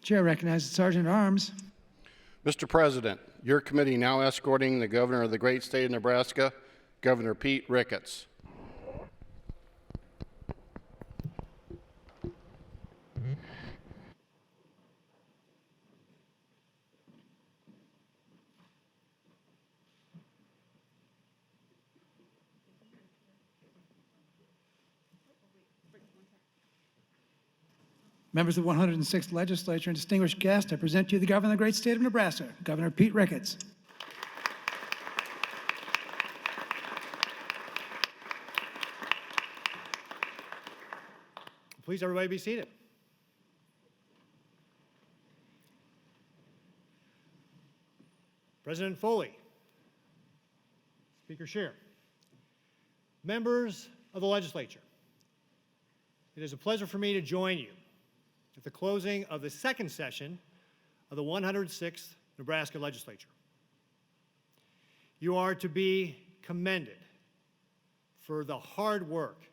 Chair recognizes Sergeant at Arms. Mr. President, your committee now escorting the Governor of the great state of Nebraska, Governor Pete Ricketts. Members of the 106th Legislature and distinguished guests, I present to you the Governor of the great state of Nebraska, Governor Pete Ricketts. Please, everybody be seated. President Foley, Speaker Scheer, members of the legislature, it is a pleasure for me to join you at the closing of the second session of the 106th Nebraska Legislature. You are to be commended for the hard work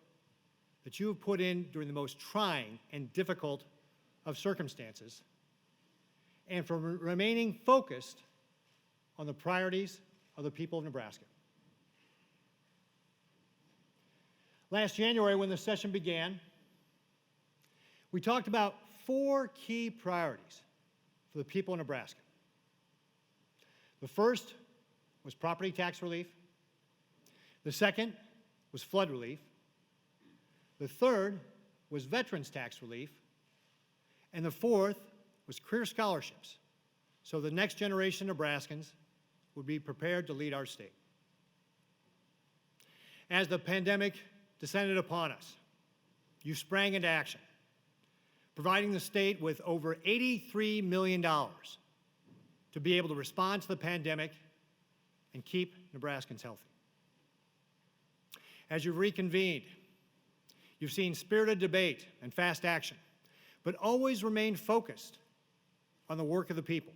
that you have put in during the most trying and difficult of circumstances, and for remaining focused on the priorities of the people of Nebraska. Last January, when the session began, we talked about 4 key priorities for the people of Nebraska. The first was property tax relief. The second was flood relief. The third was veterans tax relief. And the fourth was career scholarships, so the next generation of Nebraskans would be prepared to lead our state. As the pandemic descended upon us, you sprang into action, providing the state with over $83 million to be able to respond to the pandemic and keep Nebraskans healthy. As you've reconvened, you've seen spirited debate and fast action, but always remained focused on the work of the people.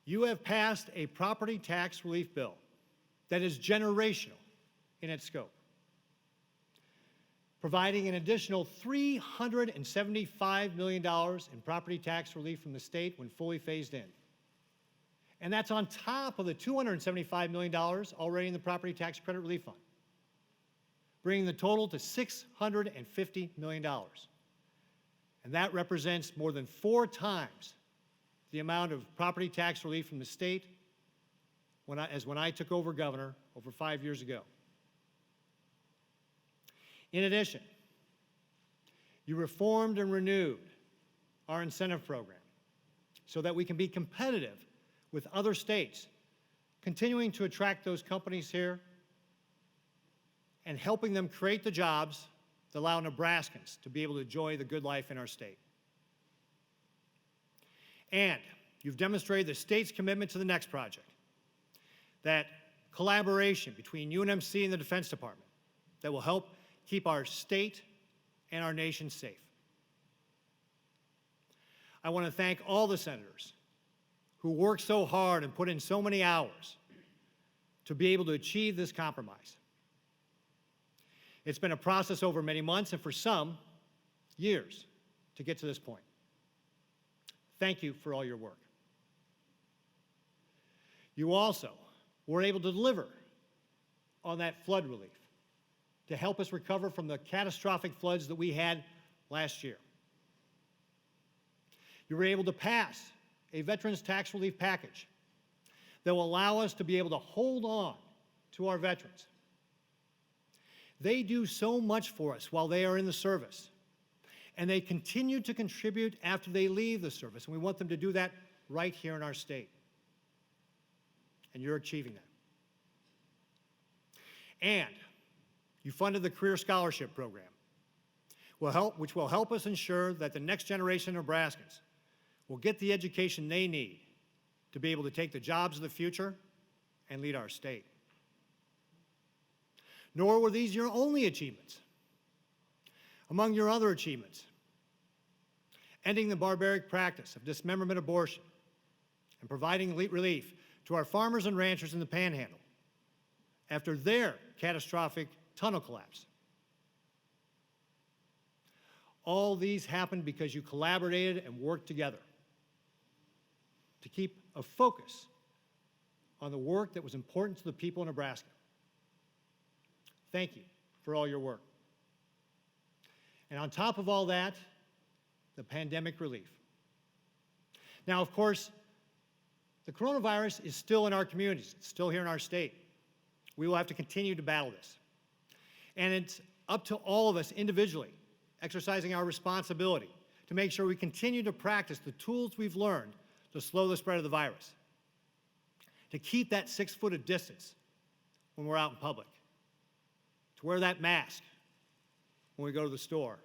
You have passed a property tax relief bill that is generational in its scope, providing an additional $375 million in property tax relief from the state when fully phased in. And that's on top of the $275 million already in the Property Tax Credit Relief Fund, bringing the total to $650 million. And that represents more than 4 times the amount of property tax relief from the state when I took over governor over 5 years ago. In addition, you reformed and renewed our incentive program so that we can be competitive with other states, continuing to attract those companies here and helping them create the jobs that allow Nebraskans to be able to enjoy the good life in our state. And you've demonstrated the state's commitment to the next project, that collaboration between UNMC and the Defense Department that will help keep our state and our nation safe. I want to thank all the senators who worked so hard and put in so many hours to be able to achieve this compromise. It's been a process over many months and for some, years to get to this point. Thank you for all your work. You also were able to deliver on that flood relief to help us recover from the catastrophic floods that we had last year. You were able to pass a veterans tax relief package that will allow us to be able to hold on to our veterans. They do so much for us while they are in the service, and they continue to contribute after they leave the service, and we want them to do that right here in our state. And you're achieving that. And you funded the Career Scholarship Program, which will help us ensure that the next generation of Nebraskans will get the education they need to be able to take the jobs of the future and lead our state. Nor were these your only achievements. Among your other achievements, ending the barbaric practice of dismemberment abortion and providing relief to our farmers and ranchers in the Panhandle after their catastrophic tunnel collapse. All these happened because you collaborated and worked together to keep a focus on the work that was important to the people of Nebraska. Thank you for all your work. And on top of all that, the pandemic relief. Now, of course, the coronavirus is still in our communities. It's still here in our state. We will have to continue to battle this. And it's up to all of us individually, exercising our responsibility to make sure we continue to practice the tools we've learned to slow the spread of the virus, to keep that 6 foot of distance when we're out in public, to wear that mask when we go to the store,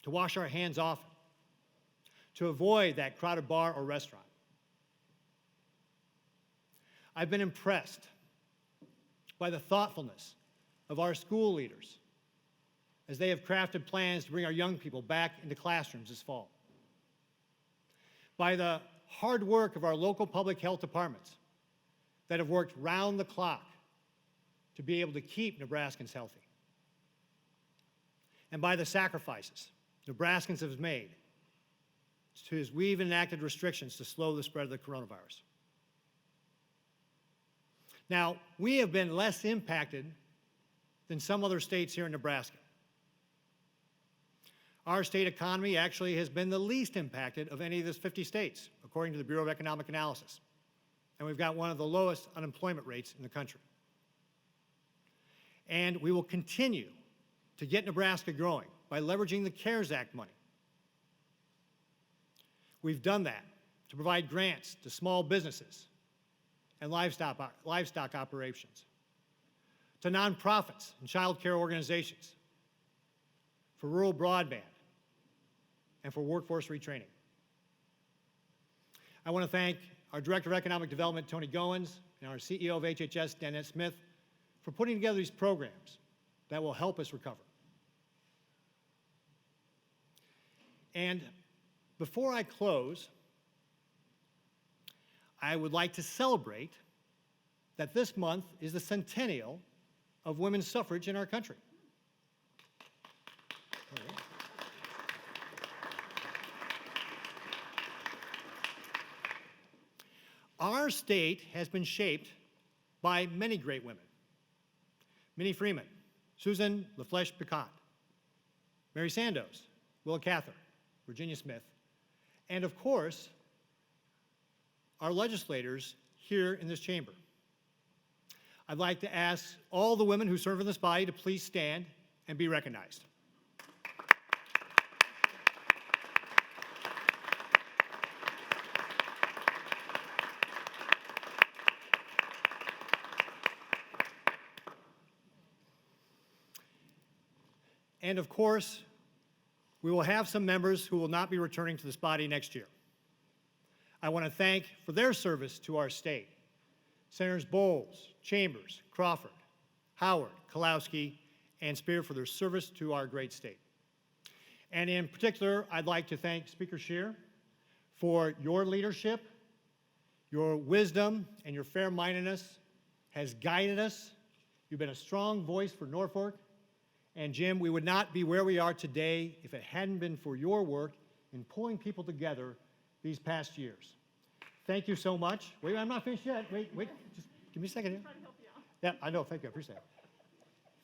to wash our hands often, to avoid that crowded bar or restaurant. I've been impressed by the thoughtfulness of our school leaders as they have crafted plans to bring our young people back into classrooms this fall. By the hard work of our local public health departments that have worked round the clock to be able to keep Nebraskans healthy. And by the sacrifices Nebraskans have made as we've enacted restrictions to slow the spread of the coronavirus. Now, we have been less impacted than some other states here in Nebraska. Our state economy actually has been the least impacted of any of those 50 states, according to the Bureau of Economic Analysis. And we've got one of the lowest unemployment rates in the country. And we will continue to get Nebraska growing by leveraging the CARES Act money. We've done that to provide grants to small businesses and livestock operations, to nonprofits and child care organizations, for rural broadband, and for workforce retraining. I want to thank our Director of Economic Development, Tony Goins, and our CEO of HHS, Danette Smith, for putting together these programs that will help us recover. And before I close, I would like to celebrate that this month is the centennial of women's suffrage in our country. Our state has been shaped by many great women. Minnie Freeman, Susan LaFlèche-Picot, Mary Sandoz, Willa Cather, Virginia Smith, and of course, our legislators here in this chamber. I'd like to ask all the women who serve in this body to please stand and be recognized. And of course, we will have some members who will not be returning to this body next year. I want to thank for their service to our state, Senators Bowles, Chambers, Crawford, Howard, Kalowski, and Spear for their service to our great state. And in particular, I'd like to thank Speaker Scheer for your leadership, your wisdom, and your fair-mindedness has guided us. You've been a strong voice for Norfolk. And Jim, we would not be where we are today if it hadn't been for your work in pulling people together these past years. Thank you so much. Wait, I'm not finished yet. Wait, just give me a second here. Trying to help you out. Yeah, I know, thank you, I appreciate it.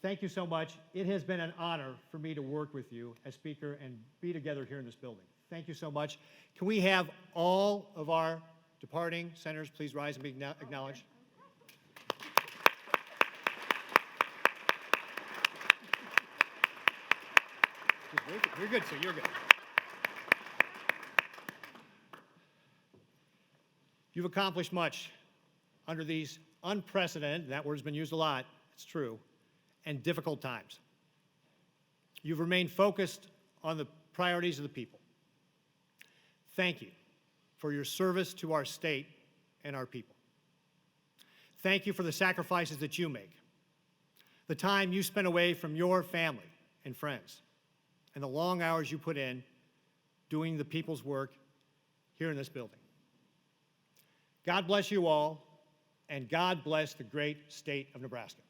Thank you so much. It has been an honor for me to work with you as Speaker and be together here in this building. Thank you so much. Can we have all of our departing senators please rise and be acknowledged? You're good, sir, you're good. You've accomplished much under these unprecedented, that word's been used a lot, it's true, and difficult times. You've remained focused on the priorities of the people. Thank you for your service to our state and our people. Thank you for the sacrifices that you make, the time you spend away from your family and friends, and the long hours you put in doing the people's work here in this building. God bless you all, and God bless the great state of Nebraska.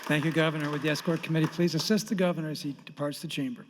Thank you, Governor. Would the escort committee please assist the governor as he departs the chamber?